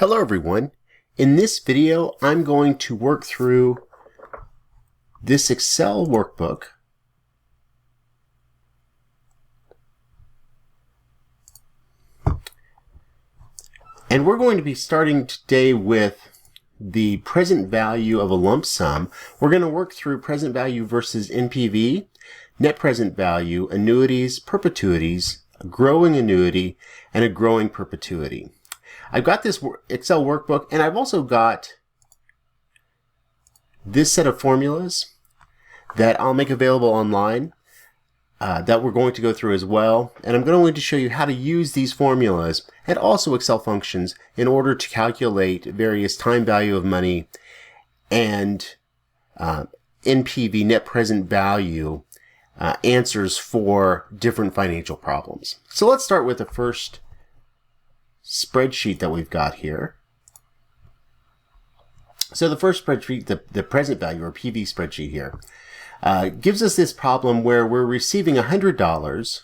Hello everyone. In this video, I'm going to work through this Excel workbook and we're going to be starting today with the present value of a lump sum. We're going to work through present value versus NPV, net present value, annuities, perpetuities, a growing annuity, and a growing perpetuity. I've got this Excel workbook, and I've also got this set of formulas that I'll make available online that we're going to go through as well. And I'm going to show you how to use these formulas and also Excel functions in order to calculate various time value of money and NPV, net present value, answers for different financial problems. So let's start with the first spreadsheet that we've got here. So the first spreadsheet, the present value or PV spreadsheet here, gives us this problem where we're receiving $100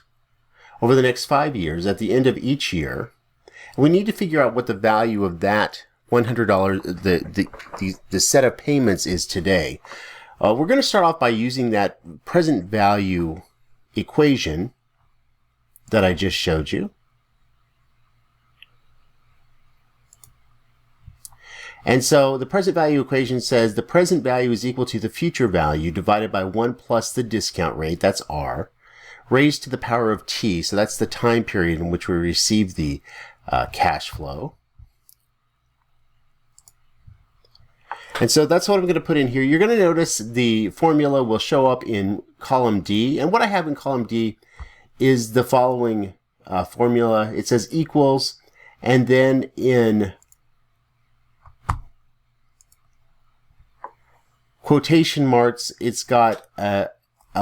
over the next 5 years at the end of each year. And we need to figure out what the value of that $100, the set of payments is today. We're going to start off by using that present value equation that I just showed you. And so the present value equation says the present value is equal to the future value divided by 1 plus the discount rate, that's R, raised to the power of T, so that's the time period in which we receive the cash flow. And so that's what I'm going to put in here. You're going to notice the formula will show up in column D, and what I have in column D is the following formula. It says equals, and then in quotation marks, it's got a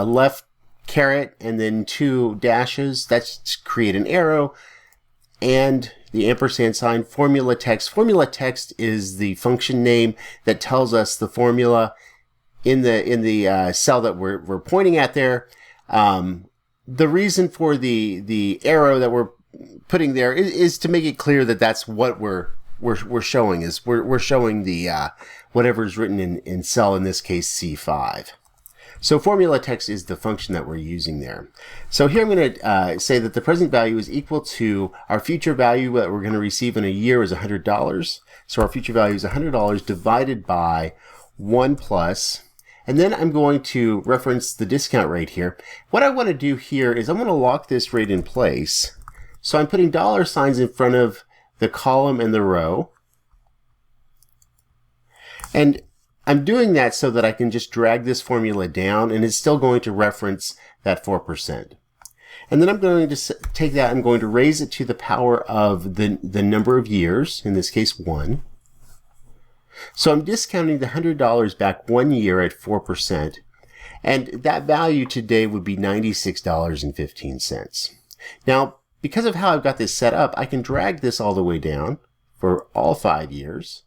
left caret and then 2 dashes. That's to create an arrow, and the ampersand sign, formula text. Formula text is the function name that tells us the formula in the cell that we're pointing at there. The reason for the arrow that we're putting there is to make it clear that that's what we're showing. Is we're showing the whatever is written in cell, in this case C5. So formula text is the function that we're using there. So here I'm going to say that the present value is equal to our future value that we're going to receive in a year is $100. So our future value is $100 divided by 1 plus, and then I'm going to reference the discount rate here. What I want to do here is I'm going to lock this rate in place. So I'm putting dollar signs in front of the column and the row. And I'm doing that so that I can just drag this formula down, and it's still going to reference that 4%. And then I'm going to take that, I'm going to raise it to the power of the number of years, in this case 1. So I'm discounting the $100 back 1 year at 4%, and that value today would be $96.15. Now, because of how I've got this set up, I can drag this all the way down for all 5 years.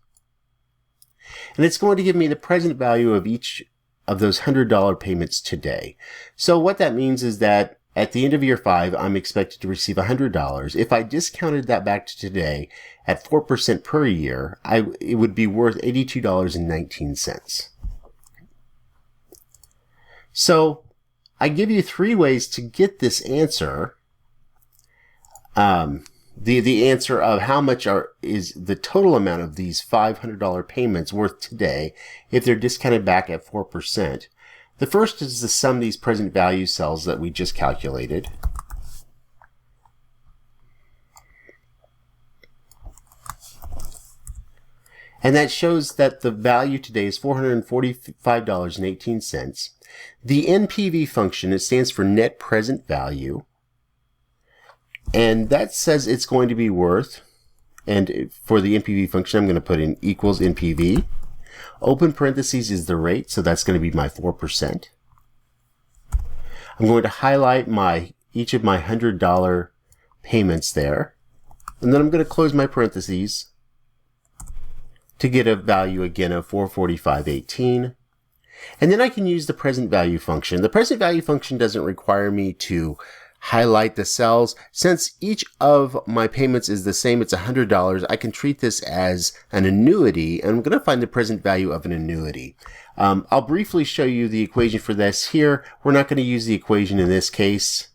And it's going to give me the present value of each of those $100 payments today. So what that means is that at the end of year 5, I'm expected to receive $100. If I discounted that back to today at 4% per year, it would be worth $82.19. So I give you 3 ways to get this answer. The answer of how much is the total amount of these $500 payments worth today if they're discounted back at 4%. The first is to sum these present value cells that we just calculated. And that shows that the value today is $445.18. The NPV function, it stands for net present value. And that says it's going to be worth, and for the NPV function, I'm going to put in equals NPV. Open parentheses is the rate, so that's going to be my 4%. I'm going to highlight each of my $100 payments there. And then I'm going to close my parentheses to get a value again of $445.18. And then I can use the present value function. The present value function doesn't require me to highlight the cells. Since each of my payments is the same, it's $100, I can treat this as an annuity, and I'm going to find the present value of an annuity. I'll briefly show you the equation for this here. We're not going to use the equation in this case.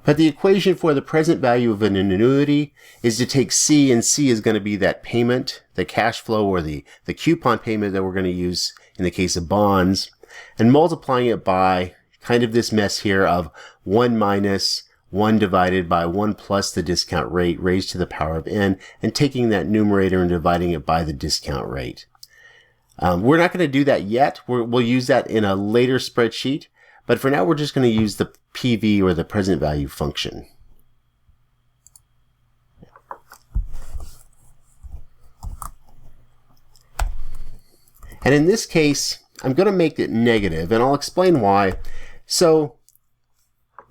But the equation for the present value of an annuity is to take C, and C is going to be that payment, the cash flow, or the coupon payment that we're going to use in the case of bonds, and multiplying it by kind of this mess here of 1 minus 1 divided by 1 plus the discount rate raised to the power of n, and taking that numerator and dividing it by the discount rate. We're not going to do that yet. We'll use that in a later spreadsheet. But for now, we're just going to use the PV, or the present value function. And in this case, I'm going to make it negative, and I'll explain why. So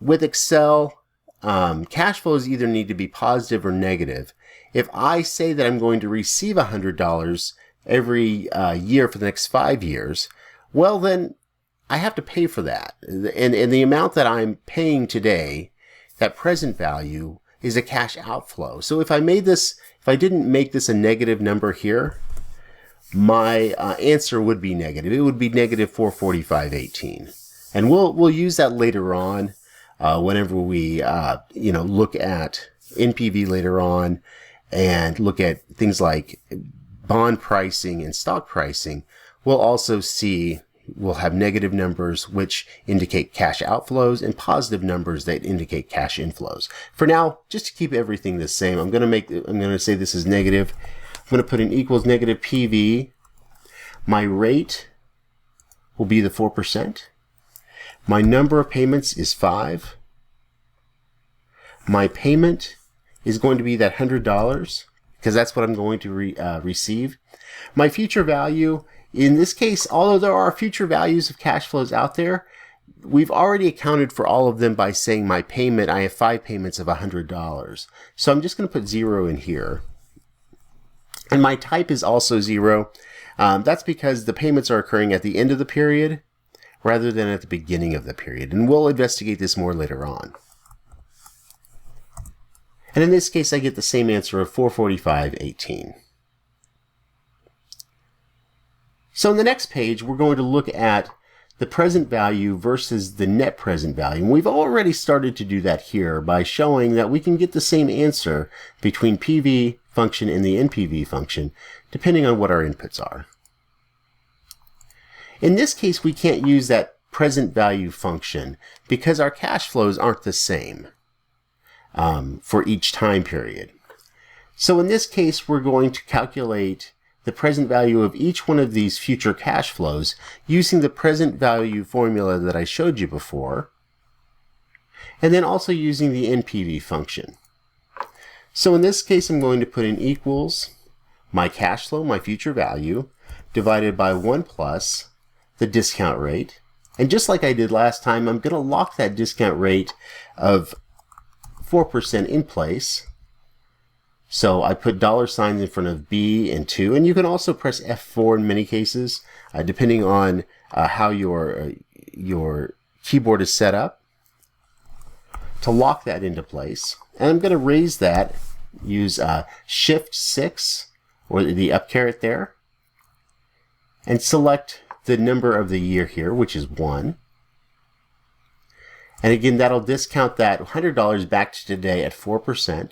with Excel, cash flows either need to be positive or negative. If I say that I'm going to receive $100 every year for the next 5 years, well then, I have to pay for that. And the amount that I'm paying today, that present value, is a cash outflow. So if I didn't make this a negative number here, my answer would be negative. It would be negative 445.18. And we'll use that later on whenever we look at NPV later on and look at things like bond pricing and stock pricing. We'll also see we'll have negative numbers which indicate cash outflows and positive numbers that indicate cash inflows. For now, just to keep everything the same, I'm going to say this is negative. I'm going to put in equals negative PV. My rate will be the 4%. My number of payments is 5. My payment is going to be that $100 because that's what I'm going to receive. My future value, in this case, although there are future values of cash flows out there, we've already accounted for all of them by saying my payment, I have 5 payments of $100. So I'm just going to put 0 in here. And my type is also 0. That's because the payments are occurring at the end of the period rather than at the beginning of the period. And we'll investigate this more later on. And in this case, I get the same answer of 445.18. So in the next page, we're going to look at the present value versus the net present value. And we've already started to do that here by showing that we can get the same answer between PV function and the NPV function, depending on what our inputs are. In this case, we can't use that present value function because our cash flows aren't the same for each time period. So in this case, we're going to calculate the present value of each one of these future cash flows using the present value formula that I showed you before, and then also using the NPV function. So in this case, I'm going to put in equals my cash flow, my future value, divided by 1 plus the discount rate. And just like I did last time, I'm going to lock that discount rate of 4% in place. So I put $signs in front of B and 2, and you can also press F4 in many cases, depending on how your keyboard is set up, to lock that into place. And I'm going to raise that, use Shift 6, or the up caret there, and select the number of the year here, which is 1. And again, that'll discount that $100 back to today at 4%.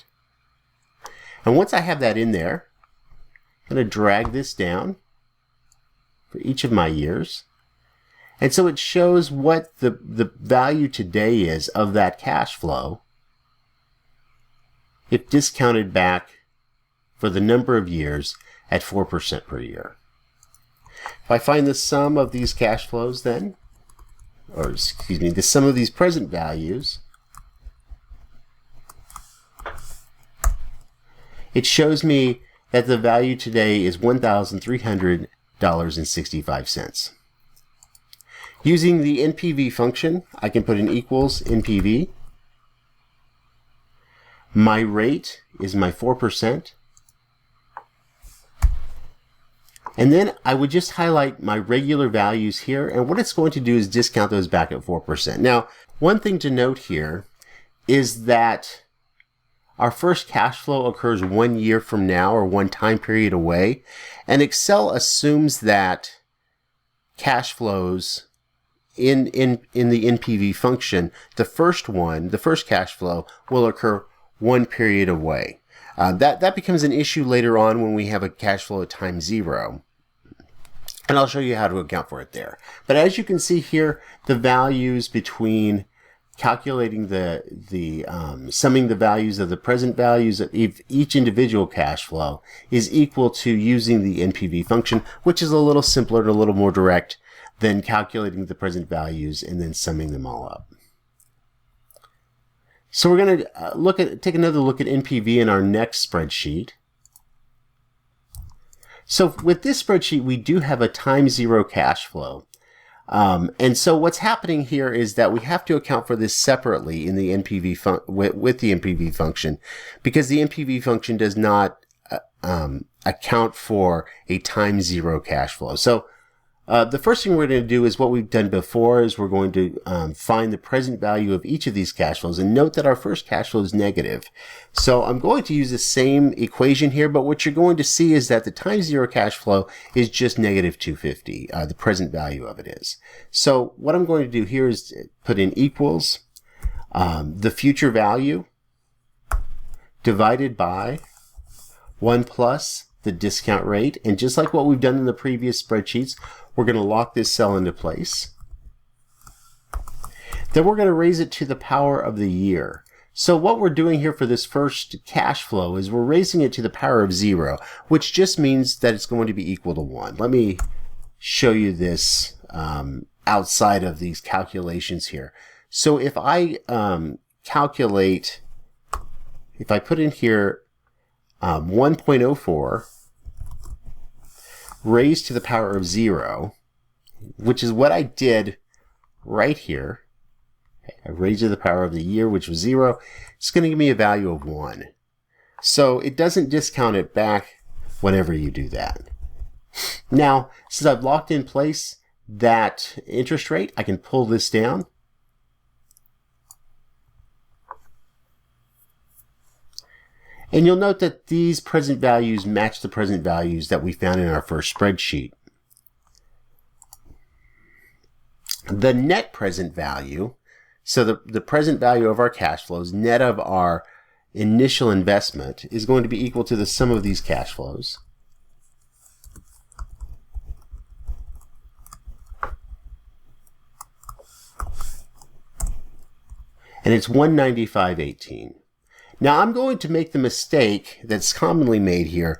And once I have that in there, I'm going to drag this down for each of my years. And so it shows what the value today is of that cash flow if discounted back for the number of years at 4% per year. If I find the sum of these cash flows then, or excuse me, the sum of these present values, it shows me that the value today is $1,300.65. Using the NPV function, I can put in equals NPV. My rate is my 4%. And then I would just highlight my regular values here, and what it's going to do is discount those back at 4%. Now, one thing to note here is that our first cash flow occurs 1 year from now, or one time period away, and Excel assumes that cash flows in the NPV function, the first cash flow will occur one period away. That becomes an issue later on when we have a cash flow at time 0. And I'll show you how to account for it there. But as you can see here, the values between calculating summing the values of the present values of each individual cash flow is equal to using the NPV function, which is a little simpler and a little more direct than calculating the present values and then summing them all up. So we're going to take another look at NPV in our next spreadsheet. So with this spreadsheet, we do have a time 0 cash flow. And so what's happening here is that we have to account for this separately in the NPV with the NPV function, because the NPV function does not account for a time 0 cash flow. So the first thing we're going to do is what we've done before, is we're going to find the present value of each of these cash flows, and note that our first cash flow is negative. So I'm going to use the same equation here, but what you're going to see is that the time 0 cash flow is just negative 250. The present value of it is. So what I'm going to do here is put in equals the future value divided by 1 plus the discount rate. And just like what we've done in the previous spreadsheets, we're going to lock this cell into place. Then we're going to raise it to the power of the year. So what we're doing here for this first cash flow is we're raising it to the power of 0, which just means that it's going to be equal to 1. Let me show you this outside of these calculations here. So if I if I put in here 1.04 raised to the power of 0, which is what I did right here. I raised to the power of the year, which was 0. It's going to give me a value of 1. So it doesn't discount it back whenever you do that. Now, since I've locked in place that interest rate, I can pull this down. And you'll note that these present values match the present values that we found in our first spreadsheet. The net present value, so the present value of our cash flows, net of our initial investment, is going to be equal to the sum of these cash flows. And it's 195.18. Now I'm going to make the mistake that's commonly made here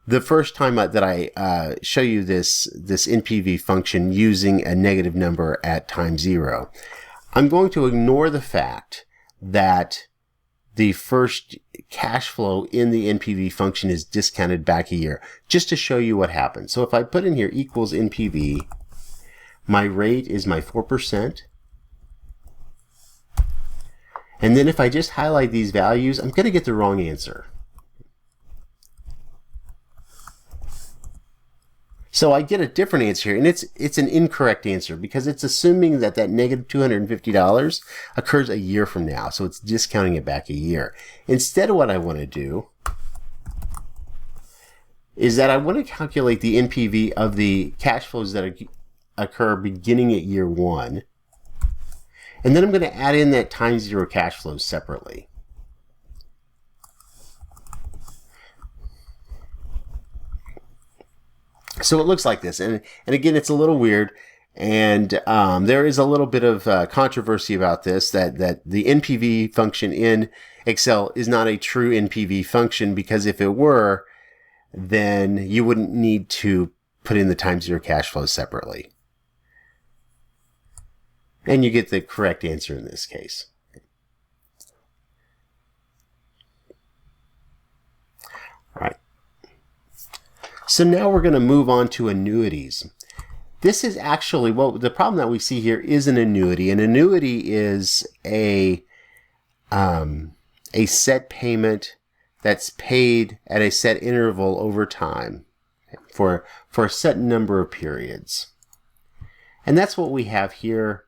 the first time that I show you this NPV function using a negative number at time 0. I'm going to ignore the fact that the first cash flow in the NPV function is discounted back a year, just to show you what happens. So if I put in here equals NPV, my rate is my 4%. And then if I just highlight these values, I'm going to get the wrong answer. So I get a different answer here, and it's an incorrect answer because it's assuming that that negative $250 occurs a year from now. So it's discounting it back a year. Instead, what I want to do is that I want to calculate the NPV of the cash flows that occur beginning at year 1. And then I'm going to add in that time 0 cash flows separately. So it looks like this. And again, it's a little weird. And there is a little bit of controversy about this, that the NPV function in Excel is not a true NPV function, because if it were, then you wouldn't need to put in the time 0 cash flows separately. And you get the correct answer in this case. All right. So now we're going to move on to annuities. This is actually, well, the problem that we see here is an annuity. An annuity is a set payment that's paid at a set interval over time. for a set number of periods. And that's what we have here.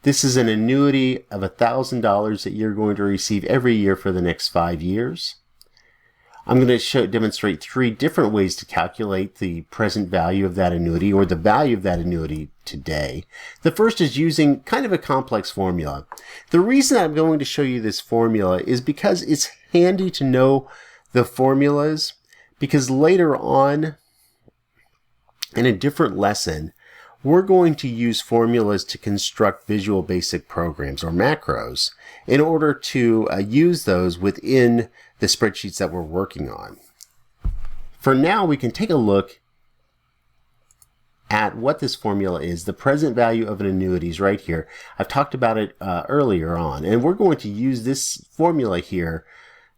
This is an annuity of $1,000 that you're going to receive every year for the next 5 years. I'm going to demonstrate 3 different ways to calculate the present value of that annuity, or the value of that annuity today. The first is using kind of a complex formula. The reason I'm going to show you this formula is because it's handy to know the formulas, because later on in a different lesson, we're going to use formulas to construct Visual Basic programs, or macros, in order to use those within the spreadsheets that we're working on. For now, we can take a look at what this formula is. The present value of an annuity is right here. I've talked about it earlier on, and we're going to use this formula here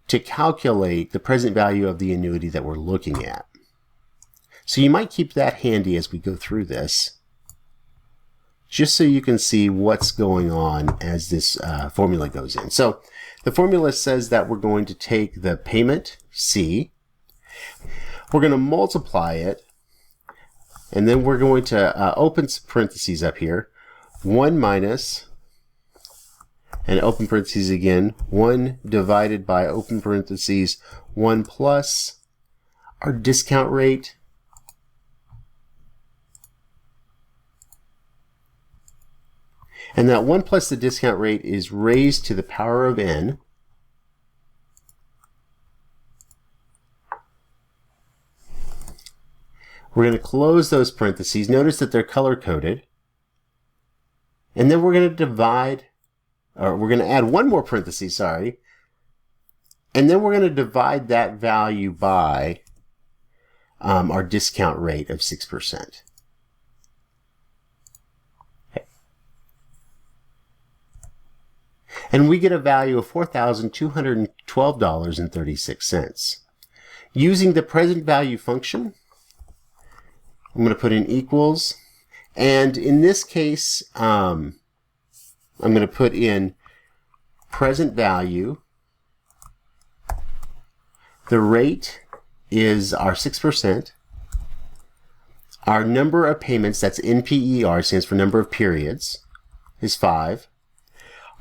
to calculate the present value of the annuity that we're looking at. So you might keep that handy as we go through this, just so you can see what's going on as this formula goes in. So the formula says that we're going to take the payment, C, we're going to multiply it, and then we're going to open some parentheses up here, 1 minus, and open parentheses again, 1 divided by open parentheses, 1 plus our discount rate, and that 1 plus the discount rate is raised to the power of n. We're going to close those parentheses. Notice that they're color-coded. And then we're going to divide, or we're going to add one more parenthesis, sorry. And then we're going to divide that value by our discount rate of 6%. And we get a value of $4,212.36. Using the present value function, I'm going to put in equals, and in this case, I'm going to put in present value. The rate is our 6%. Our number of payments, that's NPER, stands for number of periods, is 5.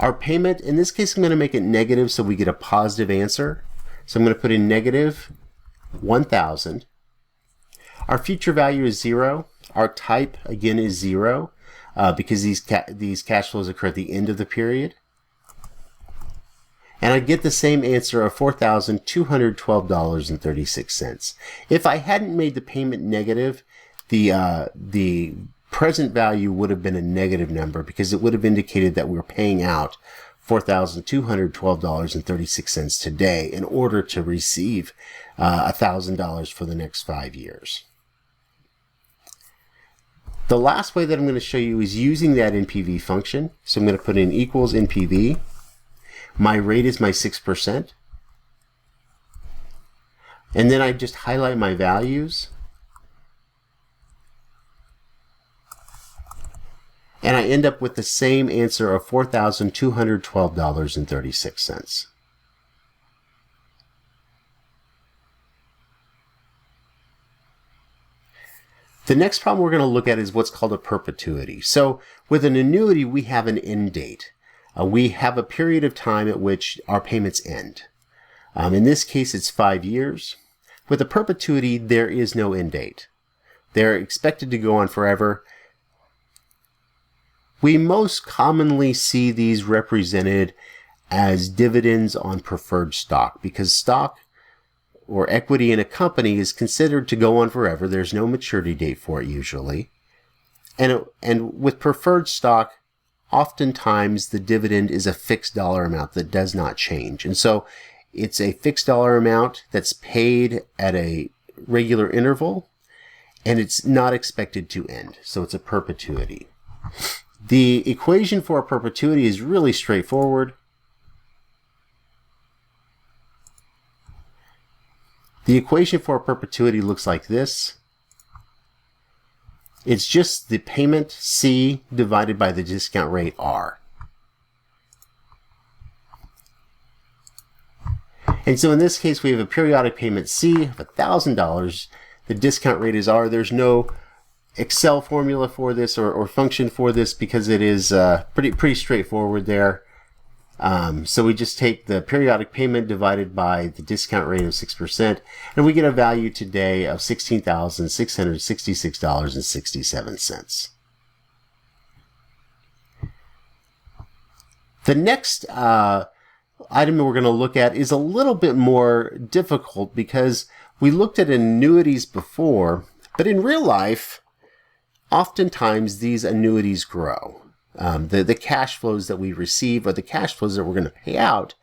Our payment, in this case, I'm going to make it negative so we get a positive answer. So I'm going to put in negative 1,000. Our future value is 0. Our type, again, is 0 because these cash flows occur at the end of the period. And I get the same answer of $4,212.36. If I hadn't made the payment negative, the present value would have been a negative number because it would have indicated that we were paying out $4,212.36 today in order to receive $1,000 for the next 5 years. The last way that I'm going to show you is using that NPV function. So I'm going to put in equals NPV. My rate is my 6%. And then I just highlight my values. And I end up with the same answer of $4,212.36. The next problem we're going to look at is what's called a perpetuity. So with an annuity, we have an end date. We have a period of time at which our payments end. In this case, it's 5 years. With a perpetuity, there is no end date. They're expected to go on forever. We most commonly see these represented as dividends on preferred stock because stock or equity in a company is considered to go on forever. There's no maturity date for it usually. And with preferred stock, oftentimes the dividend is a fixed dollar amount that does not change. And so it's a fixed dollar amount that's paid at a regular interval, and it's not expected to end. So it's a perpetuity. The equation for a perpetuity is really straightforward. The equation for a perpetuity looks like this. It's just the payment C divided by the discount rate R. And so in this case, we have a periodic payment C of $1,000. The discount rate is R. There's no Excel formula for this or function for this because it is pretty straightforward there. So we just take the periodic payment divided by the discount rate of 6%, and we get a value today of $16,666.67. The next item we're going to look at is a little bit more difficult because we looked at annuities before, but in real life, oftentimes these annuities grow. The cash flows that we receive or the cash flows that we're going to pay out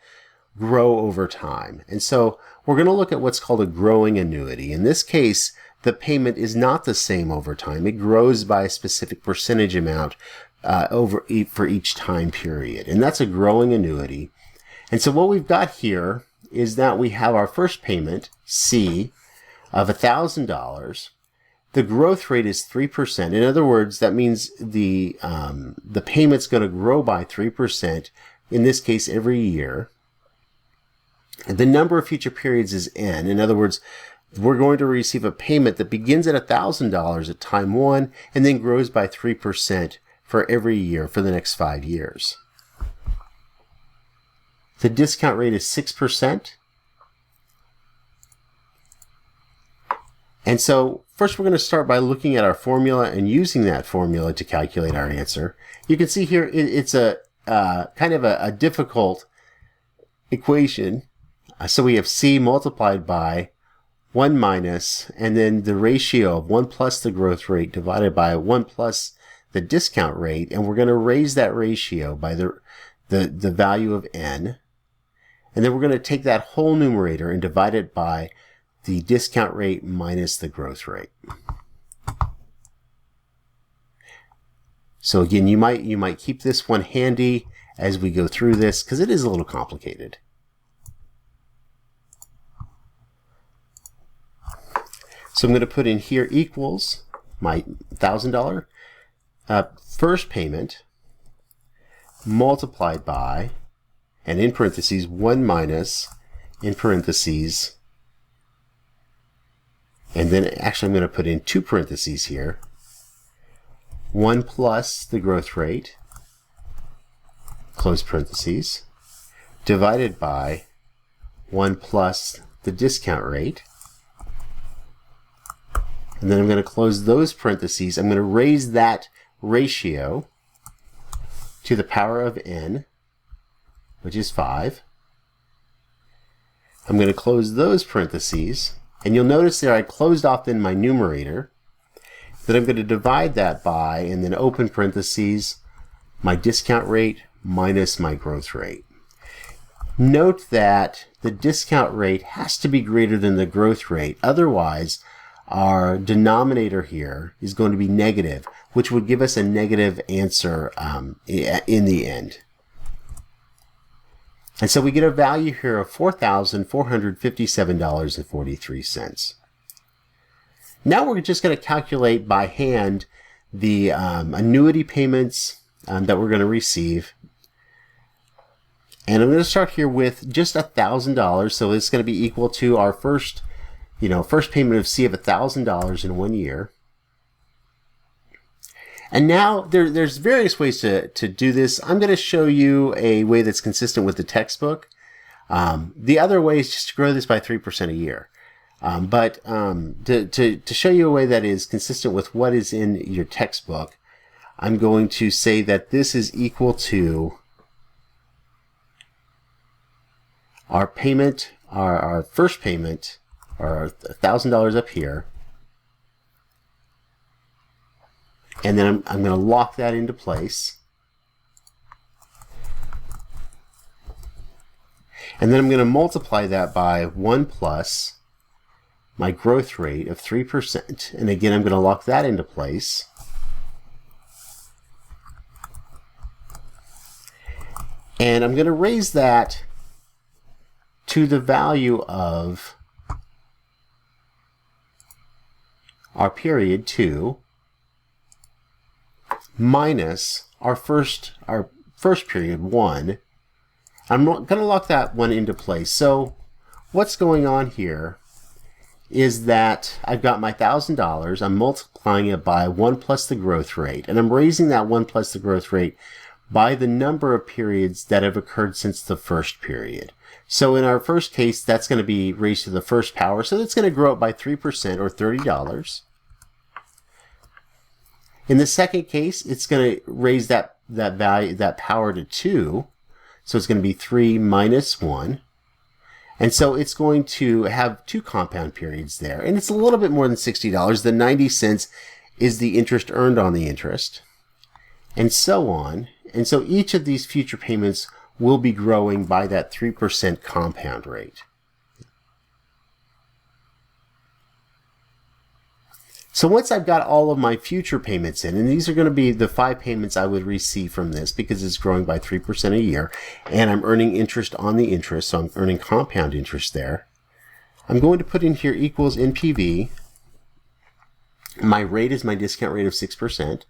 grow over time. And so we're going to look at what's called a growing annuity. In this case, the payment is not the same over time. It grows by a specific percentage amount for each time period. And that's a growing annuity. And so what we've got here is that we have our first payment, C, of $1,000. The growth rate is 3%. In other words, that means the payment's going to grow by 3%, in this case, every year. And the number of future periods is N. In other words, we're going to receive a payment that begins at $1,000 at time 1 and then grows by 3% for every year for the next 5 years. The discount rate is 6%. And so first we're going to start by looking at our formula and using that formula to calculate our answer. You can see here it's a kind of a difficult equation. So we have C multiplied by 1 minus, and then the ratio of 1 plus the growth rate divided by 1 plus the discount rate. And we're going to raise that ratio by the value of N. And then we're going to take that whole numerator and divide it by the discount rate minus the growth rate. So again, you might keep this one handy as we go through this because it is a little complicated. So I'm going to put in here equals my $1,000 first payment multiplied by, and in parentheses, 1 minus, in parentheses, and then actually I'm going to put in 2 parentheses here. 1 plus the growth rate, close parentheses, divided by 1 plus the discount rate. And then I'm going to close those parentheses. I'm going to raise that ratio to the power of N, which is 5. I'm going to close those parentheses. And you'll notice there I closed off then my numerator. Then I'm going to divide that by, and then open parentheses, my discount rate minus my growth rate. Note that the discount rate has to be greater than the growth rate. Otherwise, our denominator here is going to be negative, which would give us a negative answer in the end. And so we get a value here of $4,457.43. Now we're just going to calculate by hand the annuity payments that we're going to receive. And I'm going to start here with just $1,000. So it's going to be equal to our first payment of C of $1,000 in 1 year. And now there's various ways to do this. I'm going to show you a way that's consistent with the textbook. The other way is just to grow this by 3% a year. But to show you a way that is consistent with what is in your textbook, I'm going to say that this is equal to our payment, our first payment, or $1,000 up here. And then I'm going to lock that into place. And then I'm going to multiply that by 1 plus my growth rate of 3%. And again, I'm going to lock that into place. And I'm going to raise that to the value of our period 2 minus our first period 1. I'm going to lock that one into place. So what's going on here is that I've got my $1,000, I'm multiplying it by 1 plus the growth rate, and I'm raising that 1 plus the growth rate by the number of periods that have occurred since the first period. So in our first case, that's going to be raised to the first power, so that's going to grow up by 3% or $30. In the second case, it's going to raise that value, that power to 2, so it's going to be 3 minus 1. And so it's going to have 2 compound periods there. And it's a little bit more than $60. The 90 cents is the interest earned on the interest. And so on. And so each of these future payments will be growing by that 3% compound rate. So once I've got all of my future payments in, and these are going to be the 5 payments I would receive from this because it's growing by 3% a year, and I'm earning interest on the interest, so I'm earning compound interest there. I'm going to put in here equals NPV. My rate is my discount rate of 6%.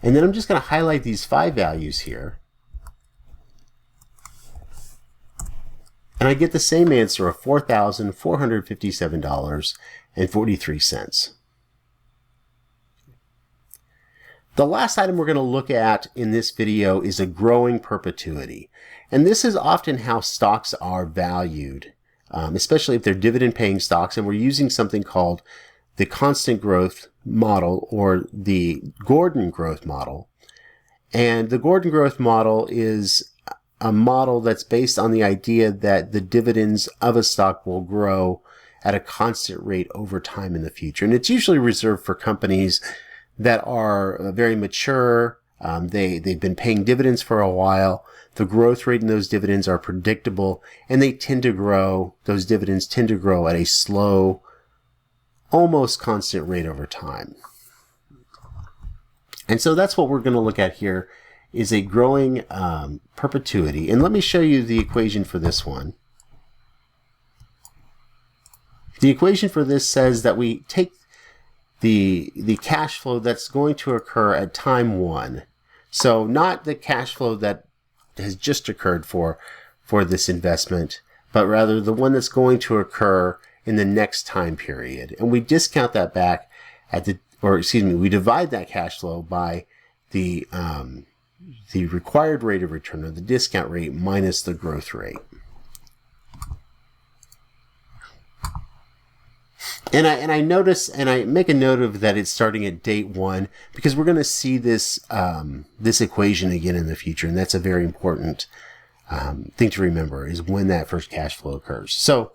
And then I'm just going to highlight these 5 values here. And I get the same answer of $4,457.43. The last item we're going to look at in this video is a growing perpetuity. And this is often how stocks are valued, especially if they're dividend-paying stocks, and we're using something called the constant growth model or the Gordon growth model. And the Gordon growth model is a model that's based on the idea that the dividends of a stock will grow at a constant rate over time in the future. And it's usually reserved for companies that are very mature. They've been paying dividends for a while. The growth rate in those dividends are predictable, and they tend to grow, those dividends tend to grow at a slow, almost constant rate over time. And so that's what we're going to look at here, is a growing perpetuity. And let me show you the equation for this one. The equation for this says that we take the cash flow that's going to occur at time 1. So not the cash flow that has just occurred for this investment, but rather the one that's going to occur in the next time period. And we discount that back we divide that cash flow by the required rate of return, or the discount rate, minus the growth rate. And I notice, and I make a note of that it's starting at date 1, because we're going to see this this equation again in the future, and that's a very important thing to remember, is when that first cash flow occurs. So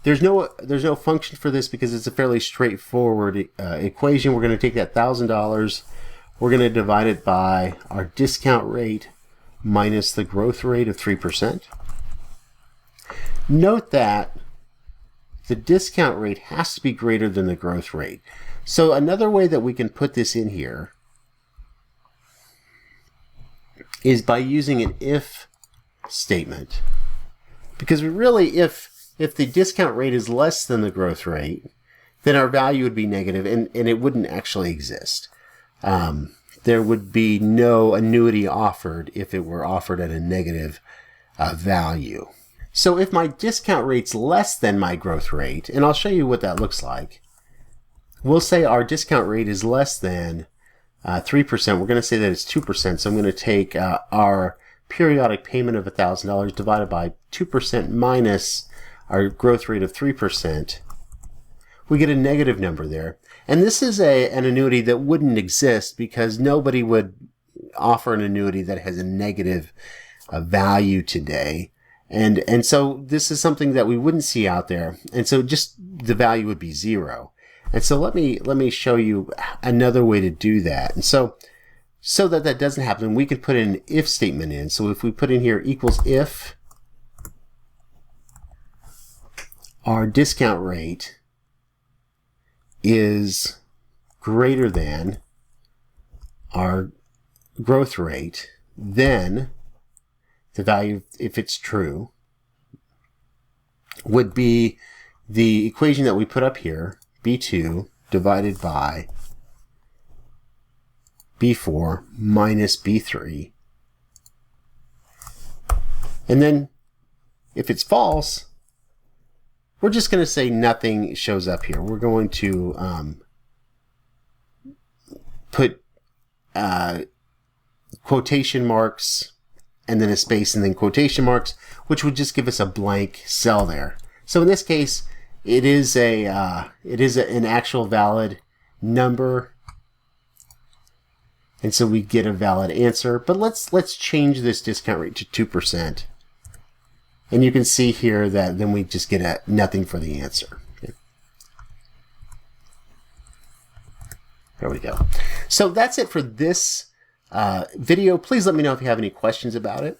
there's no function for this because it's a fairly straightforward equation. We're going to take that $1,000. We're going to divide it by our discount rate minus the growth rate of 3%. Note that the discount rate has to be greater than the growth rate. So another way that we can put this in here is by using an if statement. Because really, if the discount rate is less than the growth rate, then our value would be negative, and it wouldn't actually exist. There would be no annuity offered if it were offered at a negative value. So if my discount rate's less than my growth rate, and I'll show you what that looks like, we'll say our discount rate is less than 3%. We're going to say that it's 2%. So I'm going to take our periodic payment of $1,000 divided by 2% minus our growth rate of 3%. We get a negative number there. And this is an annuity that wouldn't exist because nobody would offer an annuity that has a negative value today. And so this is something that we wouldn't see out there. And so just the value would be 0. And so let me show you another way to do that. And so that doesn't happen, we could put an if statement in. So if we put in here equals if our discount rate is greater than our growth rate, then the value, if it's true, would be the equation that we put up here, B2 divided by B4 minus B3. And then If it's false, we're just going to say nothing shows up here. We're going to put quotation marks and then a space and then quotation marks, which would just give us a blank cell there. So in this case, it is an actual valid number, and so we get a valid answer. But let's change this discount rate to 2%, and you can see here that then we just get nothing for the answer. Okay. There we go. So that's it for this video. Please let me know if you have any questions about it.